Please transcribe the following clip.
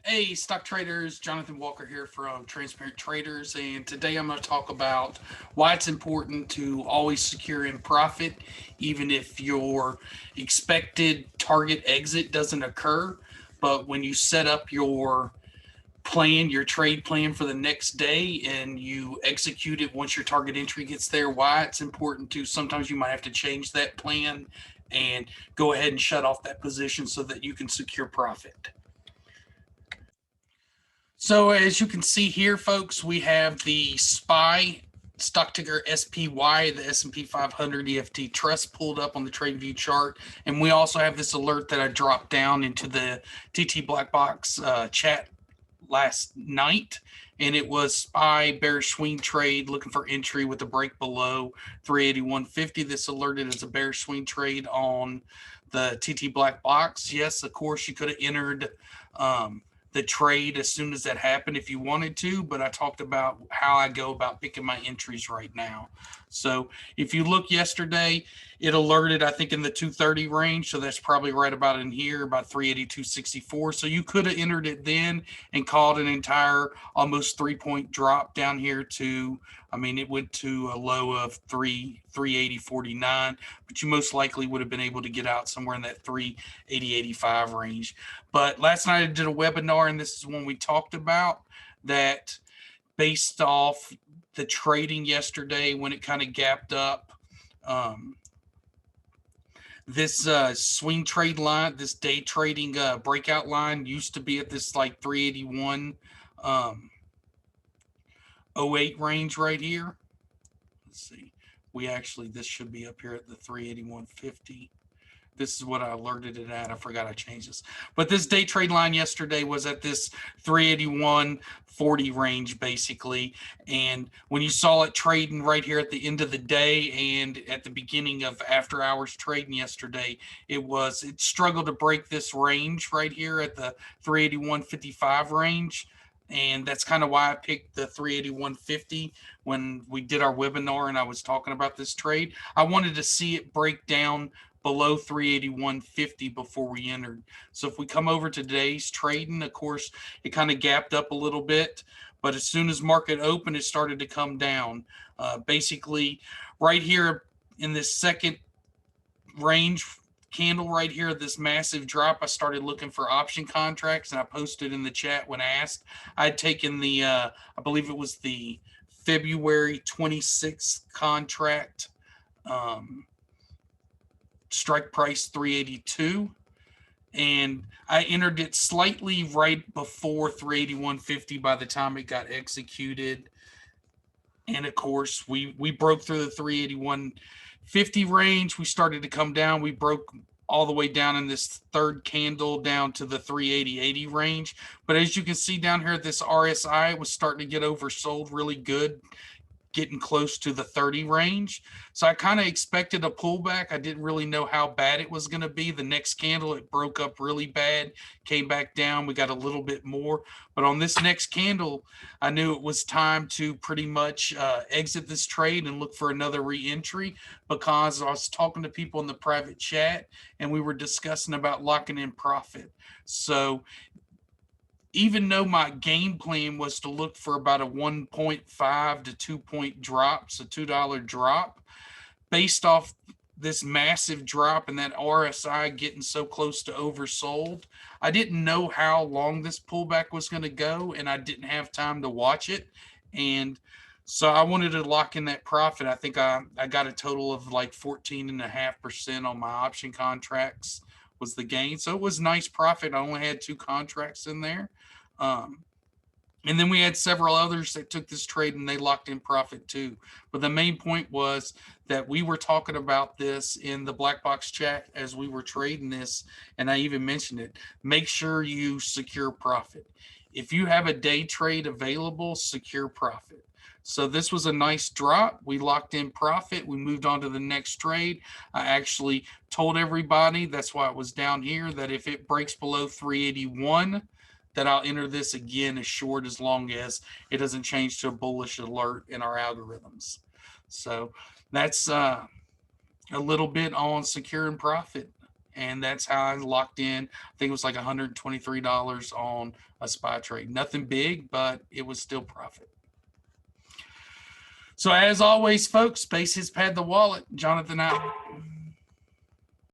Hey, stock traders, Jonathan Walker here from Transparent Traders, and today I'm going to talk about why it's important to always secure in profit, even if your expected target exit doesn't occur. But when you set up your plan, your trade plan for the next day, and you execute it once your target entry gets there, why it's important to sometimes you might have to change that plan and go ahead and shut off that position so that you can secure profit. So as you can see here, folks, we have the SPY stock ticker SPY, the S&P 500 EFT Trust pulled up on the TradingView chart, and we also have this alert that I dropped down into the TT Blackbox chat last night, and it was SPY bearish swing trade looking for entry with a break below 381.50. This alerted as a bearish swing trade on the TT Black Box. Yes, of course, you could have entered the trade as soon as that happened if you wanted to, but I talked about how I go about picking my entries right now. So if you look yesterday, it alerted, I think, in the 230 range. So that's probably right about in here, about 382.64. So you could have entered it then and called an entire almost 3 point drop down here to, I mean, it went to a low of 380.49, but you most likely would have been able to get out somewhere in that 380.85 range. But last night I did a webinar, and this is one we talked about that based off the trading yesterday when it kind of gapped up. Um, this swing trade line, this day trading breakout line used to be at this like 381 08 range right here. Let's see. We actually, this should be up here at the 381.50. This is what I alerted it at. I forgot I changed this. But this day trade line yesterday was at this 381.40 range, basically. And when you saw it trading right here at the end of the day and at the beginning of after hours trading yesterday, it struggled to break this range right here at the 381.55 range. And that's kind of why I picked the 381.50 when we did our webinar and I was talking about this trade. I wanted to see it break down below 381.50 before we entered. So if we come over to today's trading, of course, it kind of gapped up a little bit, but as soon as market opened, it started to come down. Basically, right here in this second range candle right here, this massive drop, I started looking for option contracts, and I posted in the chat when asked. I'd taken the, I believe it was the February 26th contract. Strike price 382, and I entered it slightly right before 381.50 by the time it got executed. And of course, we broke through the 381.50 range. We started to come down. We broke all the way down in this third candle down to the 380.80 range. But as you can see down here, this RSI was starting to get oversold really good, getting close to the 30 range. So I kind of expected a pullback. I didn't really know how bad it was going to be. The next candle, it broke up really bad, came back down. We got a little bit more. But on this next candle, I knew it was time to pretty much exit this trade and look for another re-entry, because I was talking to people in the private chat and we were discussing about locking in profit. So even though my game plan was to look for about a 1.5 to 2 point drop, so $2 drop, based off this massive drop and that RSI getting so close to oversold, I didn't know how long this pullback was going to go, and I didn't have time to watch it. And so I wanted to lock in that profit. I think I got a total of like 14.5% on my option contracts was the gain. So it was nice profit. I only had two contracts in there. Um, and then we had several others that took this trade and they locked in profit too. But the main point was that we were talking about this in the black box chat as we were trading this. And I even mentioned it. Make sure you secure profit. If you have a day trade available, secure profit. So this was a nice drop. We locked in profit. We moved on to the next trade. I actually told everybody, that's why it was down here, that if it breaks below 381, that I'll enter this again as short as long as it doesn't change to a bullish alert in our algorithms. So that's a little bit on secure and profit. And that's how I locked in. I think it was like $123 on a SPY trade. Nothing big, but it was still profit. So as always, folks, Space has pad the wallet. Jonathan out.